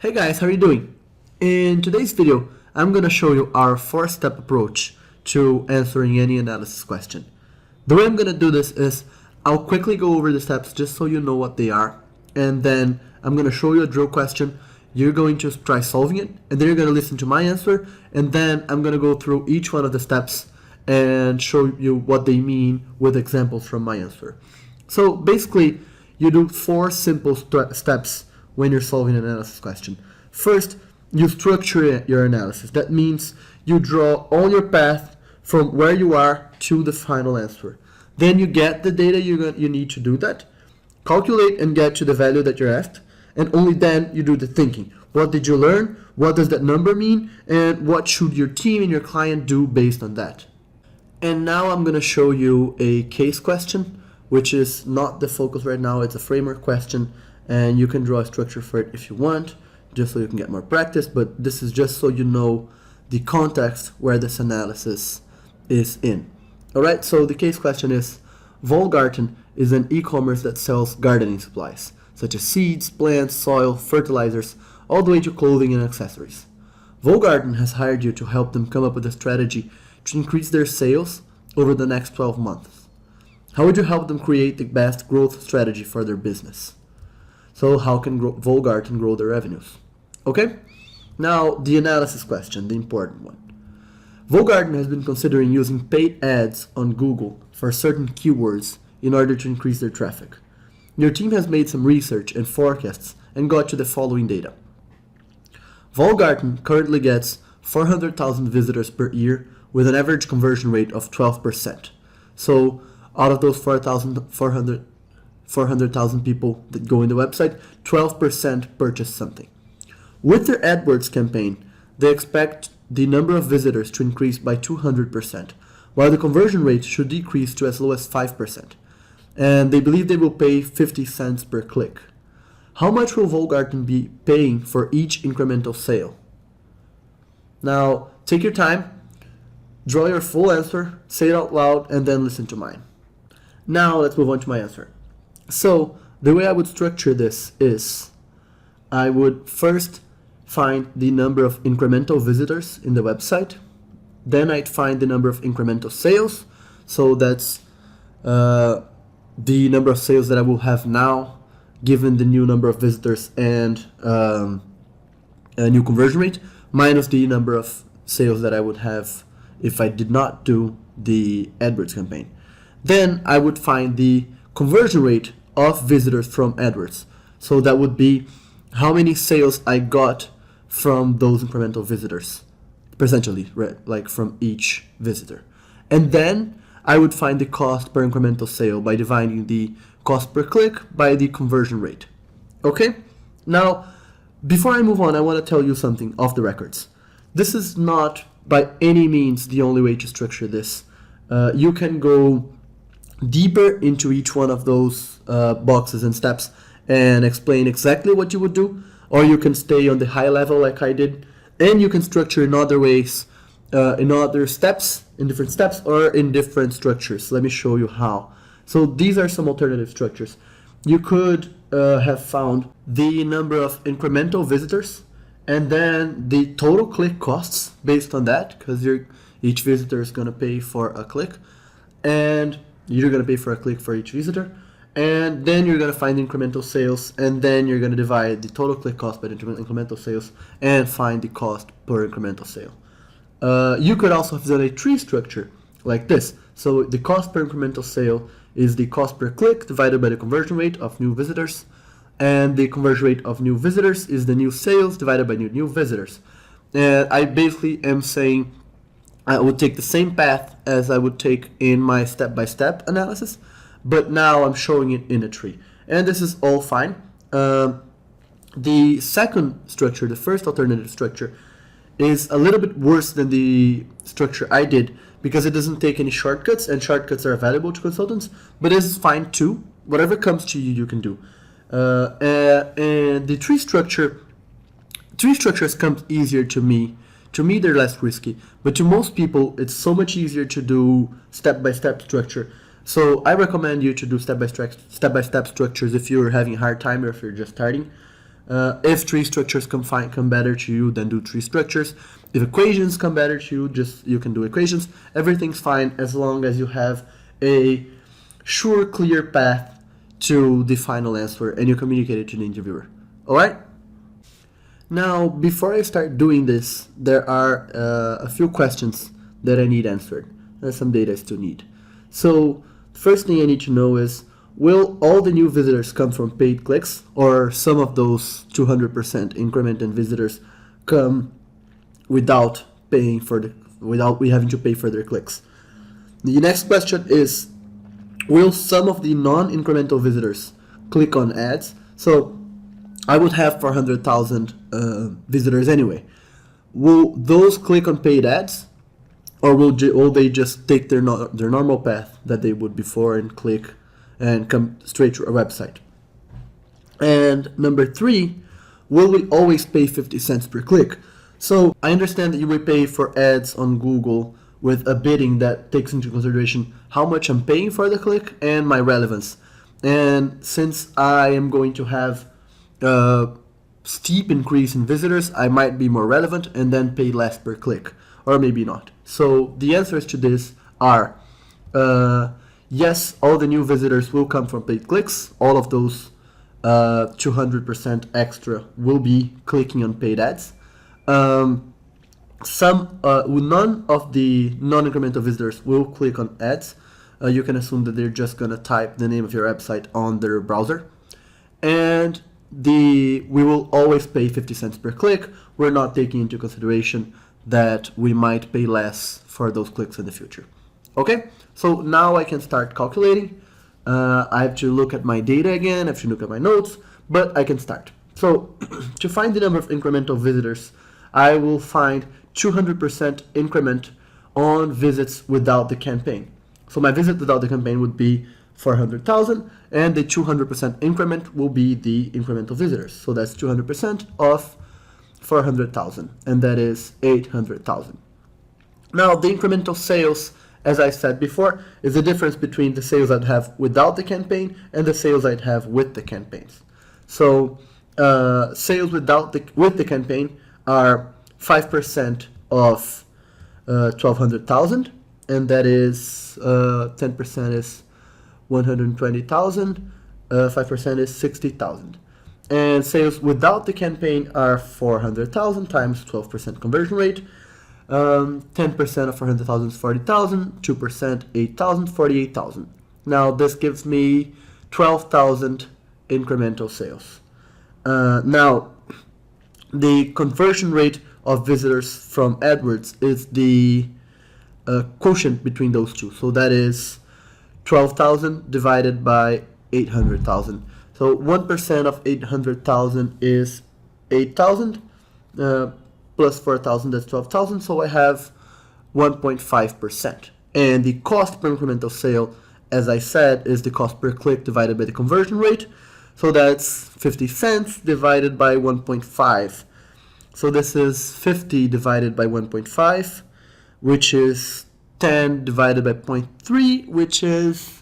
Hey guys, how are you doing? In today's video, I'm going to show you our 4-step approach to answering any analysis question. The way I'm going to do this is I'll quickly go over the steps just so you know what they are, and then I'm going to show you a drill question. You're going to try solving it, and then you're going to listen to my answer, and then I'm going to go through each one of the steps and show you what they mean with examples from my answer. So basically, you do 4 simple steps when you're solving an analysis question. First, you structure your analysis. That means you draw all your path from where you are to the final answer. Then you get the data you need to do that, calculate and get to the value that you're asked, and only then you do the thinking. What did you learn? What does that number mean? And what should your team and your client do based on that? And now I'm going to show you a case question, which is not the focus right now. It's a framework question, and you can draw a structure for it if you want, just so you can get more practice, but this is just so you know the context where this analysis is in. Alright, so the case question is, Volgarten is an e-commerce that sells gardening supplies, such as seeds, plants, soil, fertilizers, all the way to clothing and accessories. Volgarten has hired you to help them come up with a strategy to increase their sales over the next 12 months. How would you help them create the best growth strategy for their business? So how can Volgarten grow their revenues? Okay, now the analysis question, the important one. Volgarten has been considering using paid ads on Google for certain keywords in order to increase their traffic. Your team has made some research and forecasts and got to the following data. Volgarten currently gets 400,000 visitors per year with an average conversion rate of 12%. So out of those 400,000 people that go in the website, 12% purchase something. With their AdWords campaign, they expect the number of visitors to increase by 200%, while the conversion rate should decrease to as low as 5%. And they believe they will pay 50 cents per click. How much will Volgarten be paying for each incremental sale? Now, take your time, draw your full answer, say it out loud, and then listen to mine. Now, let's move on to my answer. So, the way I would structure this is, I would first find the number of incremental visitors in the website. Then I'd find the number of incremental sales. So that's the number of sales that I will have now, given the new number of visitors and a new conversion rate, minus the number of sales that I would have if I did not do the AdWords campaign. Then I would find the conversion rate of visitors from AdWords. So that would be how many sales I got from those incremental visitors, percentually, right? Like from each visitor. And then I would find the cost per incremental sale by dividing the cost per click by the conversion rate. Okay? Now, before I move on, I want to tell you something off the records. This is not by any means the only way to structure this. You can go deeper into each one of those boxes and steps and explain exactly what you would do, or you can stay on the high level like I did, and you can structure in other ways, in other steps, in different steps, or in different structures. Let me show you how. So these are some alternative structures. You could have found the number of incremental visitors, and then the total click costs based on that, because each visitor is going to pay for a click, and you're going to pay for a click for each visitor. And then you're going to find incremental sales, and then you're going to divide the total click cost by the incremental sales and find the cost per incremental sale. You could also have done a tree structure like this. So the cost per incremental sale is the cost per click divided by the conversion rate of new visitors, and the conversion rate of new visitors is the new sales divided by new visitors. And I basically am saying I would take the same path as I would take in my step-by-step analysis, but now I'm showing it in a tree. And this is all fine. The second structure, the first alternative structure, is a little bit worse than the structure I did because it doesn't take any shortcuts, and shortcuts are valuable to consultants, but this is fine too. Whatever comes to you, you can do. And the tree structures come easier to me. To me, they're less risky, but to most people, it's so much easier to do step-by-step structure. So I recommend you to do step-by-step structures if you're having a hard time or if you're just starting. If tree structures come better to you, then do tree structures. If equations come better to you, you can do equations. Everything's fine as long as you have a sure, clear path to the final answer and you communicate it to the interviewer. All right? Now, before I start doing this, there are a few questions that I need answered. There's some data I still need. So, first thing I need to know is, will all the new visitors come from paid clicks, or some of those 200% increment in visitors come without we having to pay for their clicks? The next question is, will some of the non-incremental visitors click on ads? So I would have 400,000 visitors anyway. Will those click on paid ads, or will they just take their normal path that they would before and click and come straight to a website? And number 3, will we always pay 50 cents per click? So I understand that you will pay for ads on Google with a bidding that takes into consideration how much I'm paying for the click and my relevance. And since I am going to have a steep increase in visitors, I might be more relevant and then pay less per click, or maybe not. So the answers to this are, yes, all the new visitors will come from paid clicks. All of those 200% extra will be clicking on paid ads. None of the non-incremental visitors will click on ads. You can assume that they're just gonna type the name of your website on their browser. And we will always pay 50 cents per click. We're not taking into consideration that we might pay less for those clicks in the future. Okay, so now I can start calculating. I have to look at my data again, I have to look at my notes, but I can start. So to find the number of incremental visitors, I will find 200% increment on visits without the campaign. So my visit without the campaign would be 400,000, and the 200% increment will be the incremental visitors. So that's 200% of 400,000, and that is 800,000. Now the incremental sales, as I said before, is the difference between the sales I'd have without the campaign and the sales I'd have with the campaigns. So sales with the campaign are 5% of 1200,000, and that is 10% is 120,000, 5% is 60,000. And sales without the campaign are 400,000 times 12% conversion rate. 10% of 400,000 is 40,000, 2% 8,000, 48,000. Now this gives me 12,000 incremental sales. Now the conversion rate of visitors from AdWords is the quotient between those two. So that is 12,000 divided by 800,000. So 1% of 800,000 is 8,000. Plus 4,000, that's 12,000. So I have 1.5%. And the cost per incremental sale, as I said, is the cost per click divided by the conversion rate. So that's 50 cents divided by 1.5. So this is 50 divided by 1.5, which is 10 divided by 0.3, which is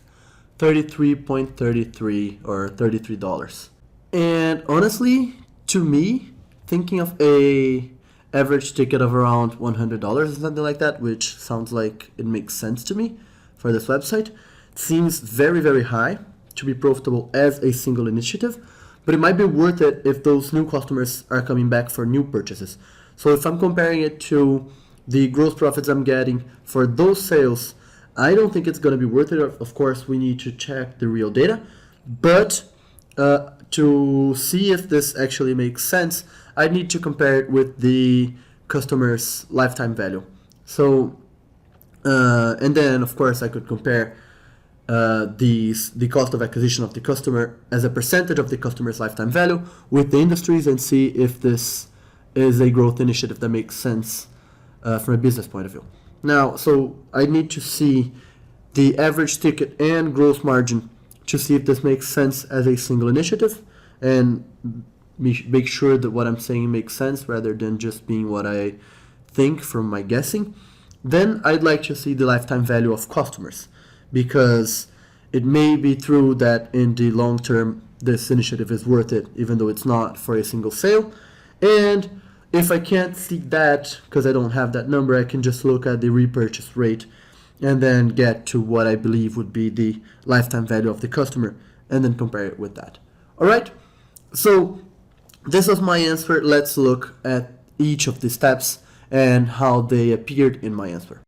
33.33 or $33. And honestly, to me, thinking of a average ticket of around $100 or something like that, which sounds like it makes sense to me for this website, seems very, very high to be profitable as a single initiative, but it might be worth it if those new customers are coming back for new purchases. So if I'm comparing it to the gross profits I'm getting for those sales, I don't think it's going to be worth it. Of course, we need to check the real data, but to see if this actually makes sense, I need to compare it with the customer's lifetime value. So, and then of course I could compare the cost of acquisition of the customer as a percentage of the customer's lifetime value with the industries and see if this is a growth initiative that makes sense from a business point of view. Now, so I need to see the average ticket and gross margin to see if this makes sense as a single initiative and make sure that what I'm saying makes sense rather than just being what I think from my guessing. Then I'd like to see the lifetime value of customers, because it may be true that in the long term this initiative is worth it, even though it's not for a single sale. And if I can't see that because I don't have that number, I can just look at the repurchase rate and then get to what I believe would be the lifetime value of the customer and then compare it with that. All right, so this was my answer. Let's look at each of the steps and how they appeared in my answer.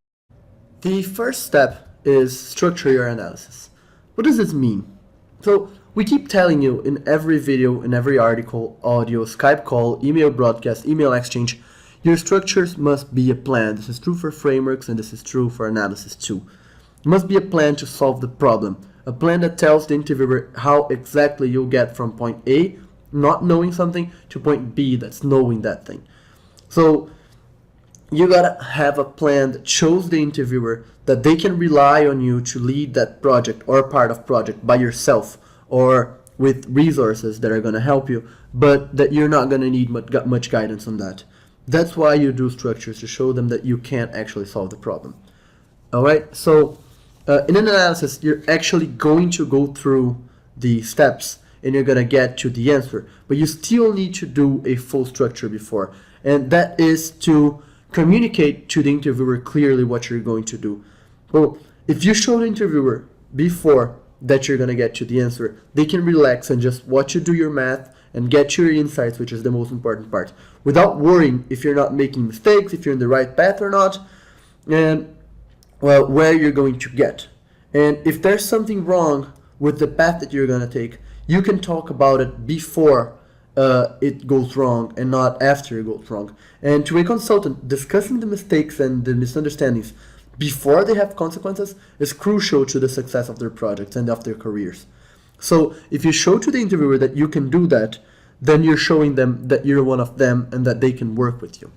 The first step is structure your analysis. What does this mean? So we keep telling you in every video, in every article, audio, Skype call, email broadcast, email exchange, your structures must be a plan. This is true for frameworks and this is true for analysis too. It must be a plan to solve the problem. A plan that tells the interviewer how exactly you'll get from point A, not knowing something, to point B, that's knowing that thing. So you gotta have a plan that shows the interviewer that they can rely on you to lead that project or part of project by yourself or with resources that are gonna help you, but that you're not gonna need much guidance on that. That's why you do structures, to show them that you can't actually solve the problem. All right, so in an analysis, you're actually going to go through the steps and you're gonna get to the answer, but you still need to do a full structure before, and that is to communicate to the interviewer clearly what you're going to do. Well, if you show the interviewer before that you're gonna get to the answer, they can relax and just watch you do your math and get your insights, which is the most important part, without worrying if you're not making mistakes, if you're in the right path or not, and well, where you're going to get. And if there's something wrong with the path that you're gonna take, you can talk about it before it goes wrong and not after it goes wrong. And to a consultant, discussing the mistakes and the misunderstandings before they have consequences is crucial to the success of their projects and of their careers. So if you show to the interviewer that you can do that, then you're showing them that you're one of them and that they can work with you.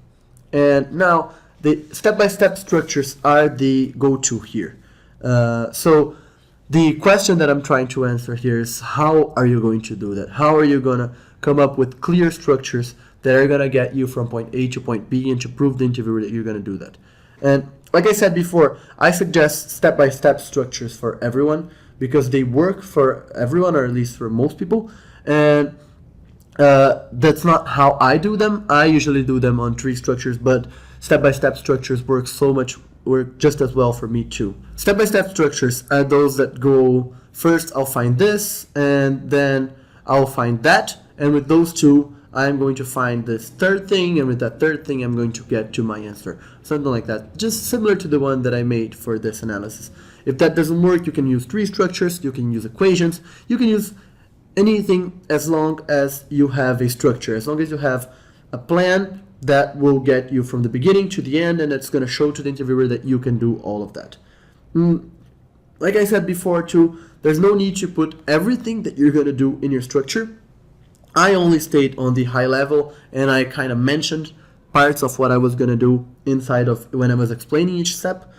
And now the step-by-step structures are the go-to here. So the question that I'm trying to answer here is, how are you going to do that? How are you going to come up with clear structures that are going to get you from point A to point B and to prove the interviewer that you're going to do that? And like I said before, I suggest step-by-step structures for everyone because they work for everyone, or at least for most people. And that's not how I do them. I usually do them on tree structures, but step-by-step structures work just as well for me too. Step-by-step structures are those that go, first I'll find this, and then I'll find that, and with those two, I'm going to find this third thing, and with that third thing, I'm going to get to my answer. Something like that. Just similar to the one that I made for this analysis. If that doesn't work, you can use tree structures, you can use equations, you can use anything as long as you have a structure, as long as you have a plan that will get you from the beginning to the end, and it's going to show to the interviewer that you can do all of that. Like I said before too, there's no need to put everything that you're going to do in your structure. I only stayed on the high level, and I kind of mentioned parts of what I was going to do inside of when I was explaining each step.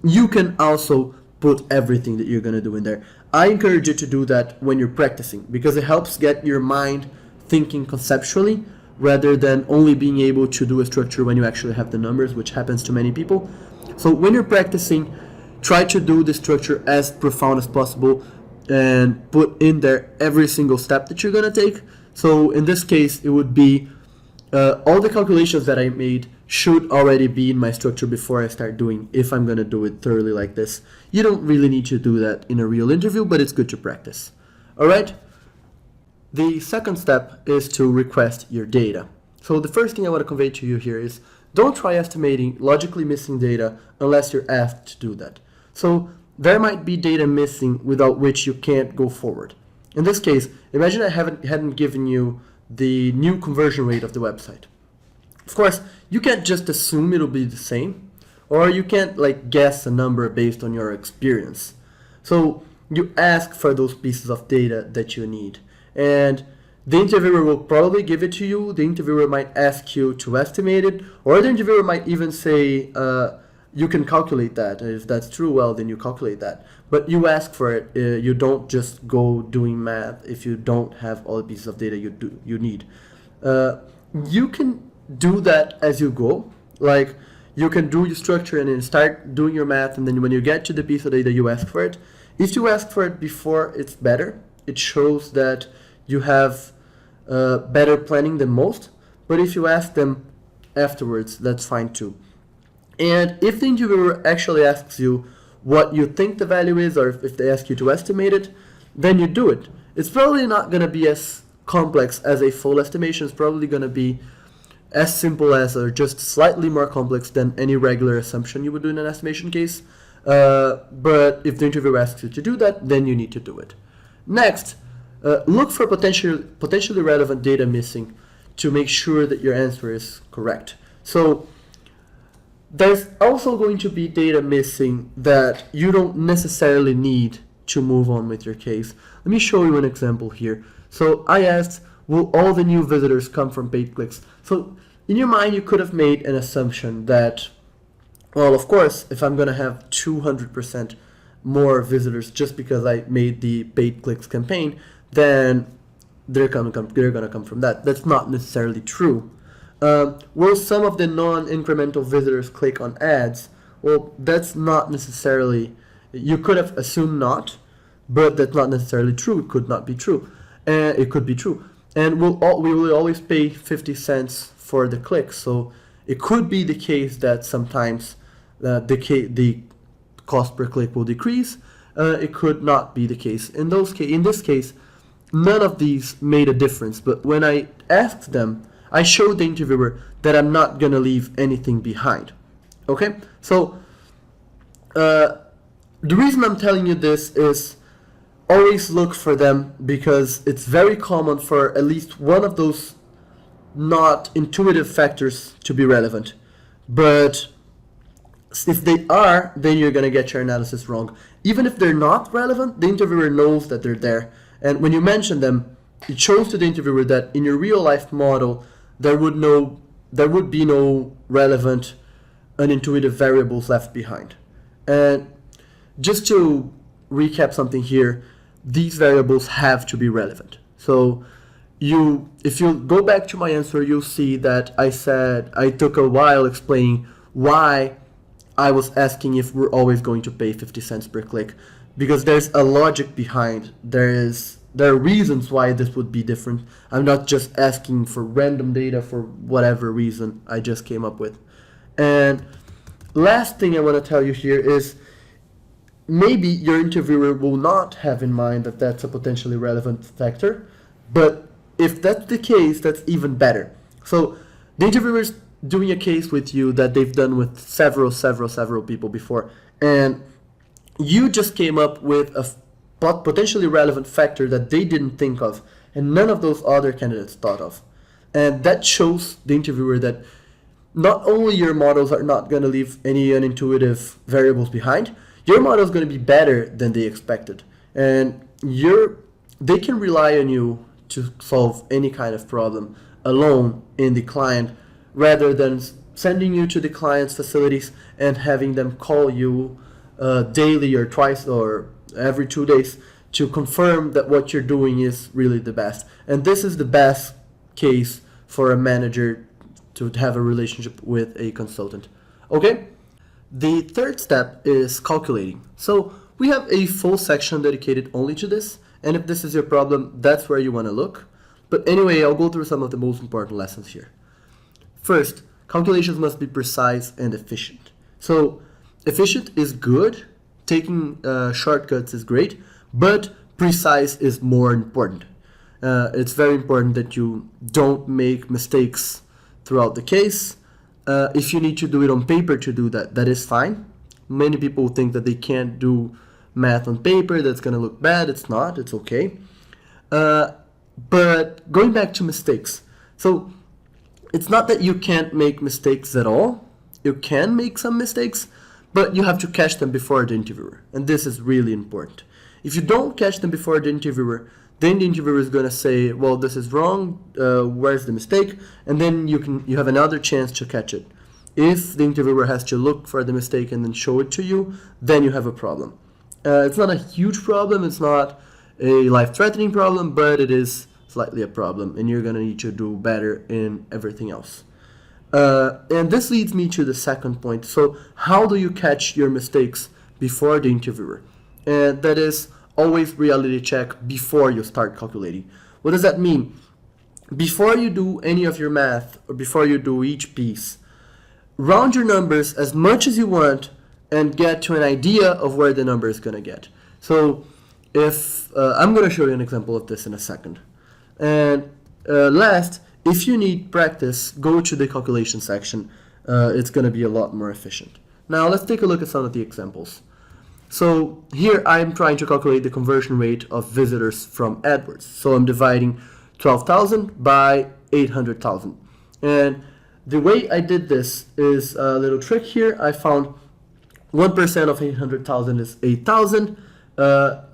You can also put everything that you're going to do in there. I encourage you to do that when you're practicing, because it helps get your mind thinking conceptually rather than only being able to do a structure when you actually have the numbers, which happens to many people. So when you're practicing, try to do the structure as profound as possible and put in there every single step that you're going to take. So in this case, it would be all the calculations that I made should already be in my structure before I start doing, if I'm going to do it thoroughly like this. You don't really need to do that in a real interview, but it's good to practice. All right? The second step is to request your data. So the first thing I want to convey to you here is, don't try estimating logically missing data unless you're asked to do that. So there might be data missing without which you can't go forward. In this case, imagine I hadn't given you the new conversion rate of the website. Of course, you can't just assume it'll be the same, or you can't guess a number based on your experience. So you ask for those pieces of data that you need, and the interviewer will probably give it to you. The interviewer might ask you to estimate it, or the interviewer might even say, you can calculate that. If that's true, well, then you calculate that. But you ask for it. You don't just go doing math if you don't have all the pieces of data you need. You can do that as you go. Like, you can do your structure and then start doing your math, and then when you get to the piece of data, you ask for it. If you ask for it before, it's better. it shows that you have better planning than most. But if you ask them afterwards, that's fine too. And if the interviewer actually asks you what you think the value is, or if they ask you to estimate it, then you do it. It's probably not going to be as complex as a full estimation. It's probably going to be as simple as, or just slightly more complex than any regular assumption you would do in an estimation case. But if the interviewer asks you to do that, then you need to do it. Next, look for potentially relevant data missing to make sure that your answer is correct. So there's also going to be data missing that you don't necessarily need to move on with your case. Let me show you an example here. So I asked, will all the new visitors come from paid clicks? So in your mind, you could have made an assumption that, well, of course, if I'm going to have 200% more visitors just because I made the paid clicks campaign, then they're going to come from that. That's not necessarily true. Will some of the non-incremental visitors click on ads? Well, that's not necessarily, you could have assumed not, but that's not necessarily true. It could not be true. It could be true. And we will always pay 50 cents for the click. So it could be the case that sometimes the cost per click will decrease. It could not be the case. In this case, none of these made a difference. But when I asked them, I showed the interviewer that I'm not going to leave anything behind. Okay? So the reason I'm telling you this is always look for them, because it's very common for at least one of those not intuitive factors to be relevant. But if they are, then you're going to get your analysis wrong. Even if they're not relevant, the interviewer knows that they're there. And when you mention them, it shows to the interviewer that in your real life model, there would be no relevant unintuitive variables left behind. And just to recap something here, these variables have to be relevant. So if you go back to my answer, you'll see that I said I took a while explaining why I was asking if we're always going to pay 50 cents per click, because there's a logic behind. There are reasons why this would be different. I'm not just asking for random data for whatever reason I just came up with. And last thing I want to tell you here is, maybe your interviewer will not have in mind that that's a potentially relevant factor, but if that's the case, that's even better. So the interviewer's doing a case with you that they've done with several people before, and you just came up with a potentially relevant factor that they didn't think of, and none of those other candidates thought of. And that shows the interviewer that not only your models are not going to leave any unintuitive variables behind, your model is going to be better than they expected. And they can rely on you to solve any kind of problem alone in the client, rather than sending you to the client's facilities and having them call you daily or twice or every 2 days to confirm that what you're doing is really the best. And this is the best case for a manager to have a relationship with a consultant. Okay? The third step is calculating. So we have a full section dedicated only to this, and if this is your problem, that's where you want to look. But anyway, I'll go through some of the most important lessons here. First, calculations must be precise and efficient. So efficient is good, taking shortcuts is great, but precise is more important. It's very important that you don't make mistakes throughout the case. If you need to do it on paper to do that, that is fine. Many people think that they can't do math on paper, that's going to look bad. It's not, it's okay. But going back to mistakes. So it's not that you can't make mistakes at all. You can make some mistakes, but you have to catch them before the interviewer. And this is really important. If you don't catch them before the interviewer, then the interviewer is going to say, well, this is wrong, where's the mistake? And then you have another chance to catch it. If the interviewer has to look for the mistake and then show it to you, then you have a problem. It's not a huge problem, it's not a life-threatening problem, but it is slightly a problem, and you're going to need to do better in everything else. And this leads me to the second point. So how do you catch your mistakes before the interviewer? And that is, always reality check before you start calculating. What does that mean? Before you do any of your math, or before you do each piece, round your numbers as much as you want and get to an idea of where the number is going to get. So if I'm going to show you an example of this in a second. And last, if you need practice, go to the calculation section. It's going to be a lot more efficient. Now let's take a look at some of the examples. So here I'm trying to calculate the conversion rate of visitors from AdWords. So I'm dividing 12,000 by 800,000. And the way I did this is a little trick here. I found 1% of 800,000 is 8,000.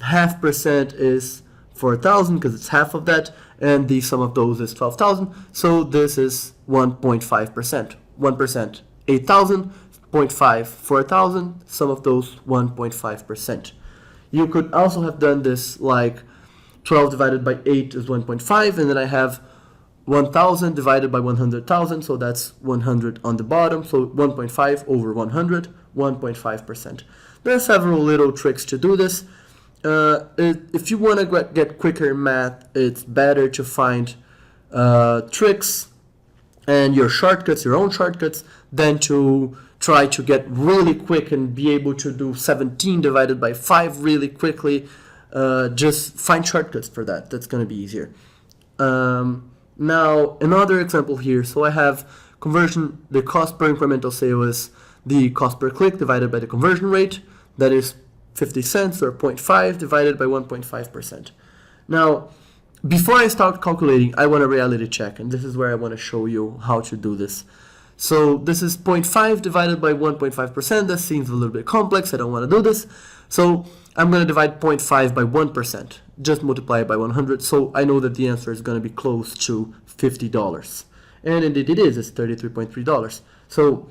Half percent is 4,000 because it's half of that. And the sum of those is 12,000. So this is 1.5%. 1%, 8,000. 0.5, 4,000, sum of those 1.5%. You could also have done this like 12 divided by 8 is 1.5, and then I have 1,000 divided by 100,000, so that's 100 on the bottom, so 1.5 over 100, 1.5%. There are several little tricks to do this. If you want to get quicker in math, it's better to find tricks and your shortcuts, your own shortcuts, than to try to get really quick and be able to do 17 divided by 5 really quickly. Just find shortcuts for that. That's going to be easier. Now, another example here. So I have conversion, the cost per incremental sale is the cost per click divided by the conversion rate. That is 50 cents or 0.5 divided by 1.5%. Now, before I start calculating, I want a reality check, and this is where I want to show you how to do this. So this is 0.5 divided by 1.5%. That seems a little bit complex. I don't want to do this. So I'm going to divide 0.5 by 1%. Just multiply it by 100. So I know that the answer is going to be close to $50. And indeed it is. It's $33.3. So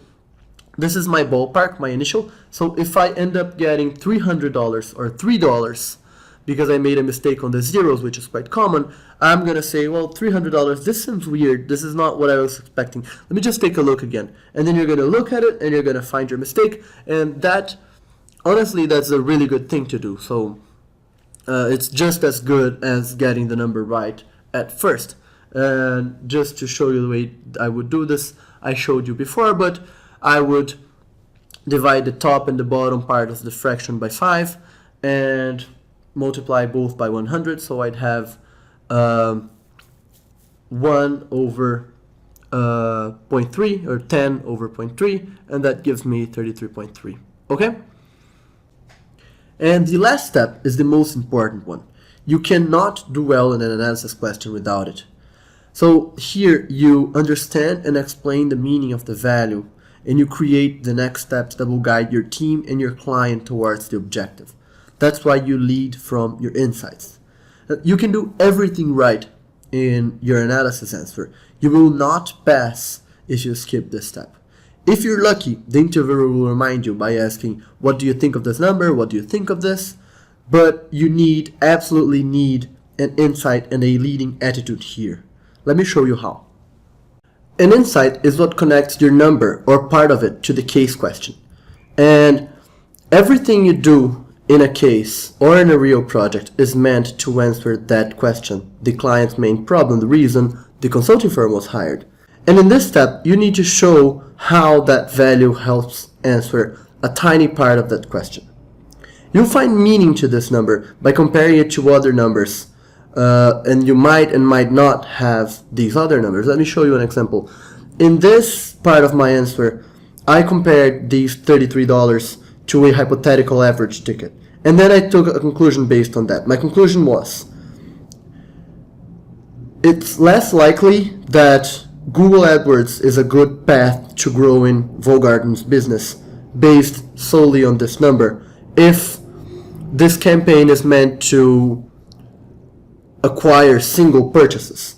this is my ballpark, my initial. So if I end up getting $300 or $3, because I made a mistake on the zeros, which is quite common, I'm going to say, well, $300, this seems weird. This is not what I was expecting. Let me just take a look again. And then you're going to look at it, and you're going to find your mistake. And that, honestly, that's a really good thing to do. So it's just as good as getting the number right at first. And just to show you the way I would do this, I showed you before, but I would divide the top and the bottom part of the fraction by 5, and multiply both by 100, so I'd have 1 over 0.3, or 10 over 0.3, and that gives me 33.3. Okay? And the last step is the most important one. You cannot do well in an analysis question without it. So here you understand and explain the meaning of the value, and you create the next steps that will guide your team and your client towards the objective. That's why you lead from your insights. You can do everything right in your analysis answer. You will not pass if you skip this step. If you're lucky, the interviewer will remind you by asking, what do you think of this number? What do you think of this? But you absolutely need an insight and a leading attitude here. Let me show you how. An insight is what connects your number or part of it to the case question. And everything you do in a case or in a real project is meant to answer that question, the client's main problem, the reason the consulting firm was hired. And in this step, you need to show how that value helps answer a tiny part of that question. You'll find meaning to this number by comparing it to other numbers, and you might and might not have these other numbers. Let me show you an example. In this part of my answer, I compared these $33 to a hypothetical average ticket. And then I took a conclusion based on that. My conclusion was, it's less likely that Google AdWords is a good path to growing Volgarten's business based solely on this number if this campaign is meant to acquire single purchases.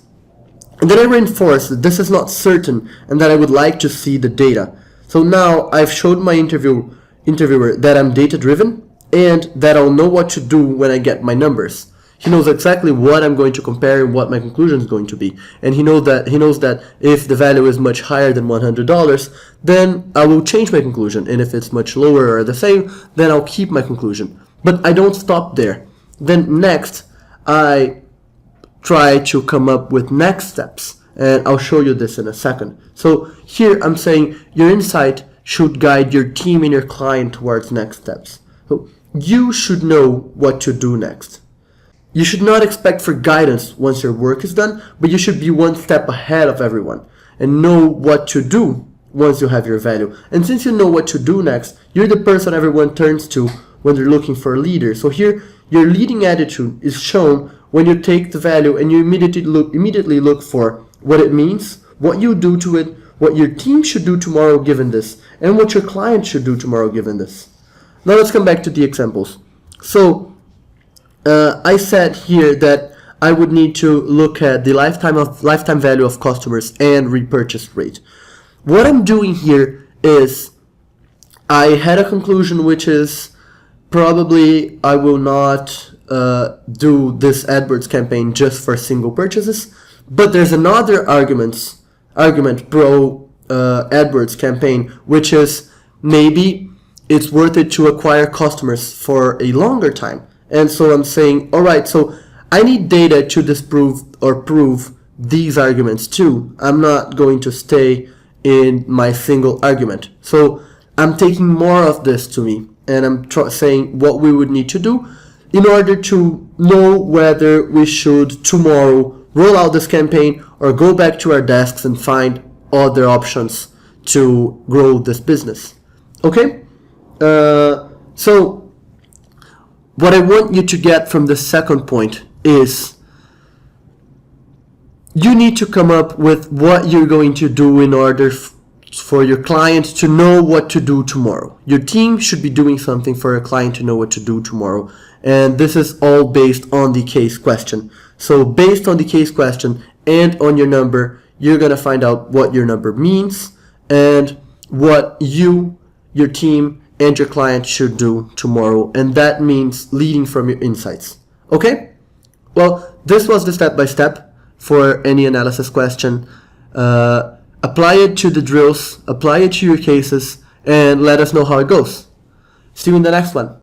And then I reinforced that this is not certain and that I would like to see the data. So now I've showed my interviewer that I'm data-driven and that I'll know what to do when I get my numbers. He knows exactly what I'm going to compare and what my conclusion is going to be. And he knows that if the value is much higher than $100, then I will change my conclusion. And if it's much lower or the same, then I'll keep my conclusion. But I don't stop there. Then next, I try to come up with next steps. And I'll show you this in a second. So here I'm saying your insight should guide your team and your client towards next steps. So you should know what to do next. You should not expect for guidance once your work is done, but you should be one step ahead of everyone and know what to do once you have your value. And since you know what to do next, you're the person everyone turns to when they're looking for a leader. So here, your leading attitude is shown when you take the value and you immediately look for what it means, what you do to it, what your team should do tomorrow given this, and what your client should do tomorrow given this. Now let's come back to the examples. So I said here that I would need to look at the lifetime value of customers and repurchase rate. What I'm doing here is I had a conclusion, which is probably I will not do this AdWords campaign just for single purchases, but there's another argument pro AdWords campaign, which is maybe it's worth it to acquire customers for a longer time. And so I'm saying, all right, so I need data to disprove or prove these arguments too. I'm not going to stay in my single argument. So I'm taking more of this to me, and I'm saying what we would need to do in order to know whether we should tomorrow roll out this campaign or go back to our desks and find other options to grow this business. Okay? So what I want you to get from the second point is you need to come up with what you're going to do in order for your client to know what to do tomorrow. Your team should be doing something for a client to know what to do tomorrow. And this is all based on the case question. So based on the case question and on your number, you're going to find out what your number means and what you, your team, and your client should do tomorrow. And that means leading from your insights. Okay? Well, this was the step-by-step for any analysis question. Apply it to the drills, apply it to your cases, and let us know how it goes. See you in the next one.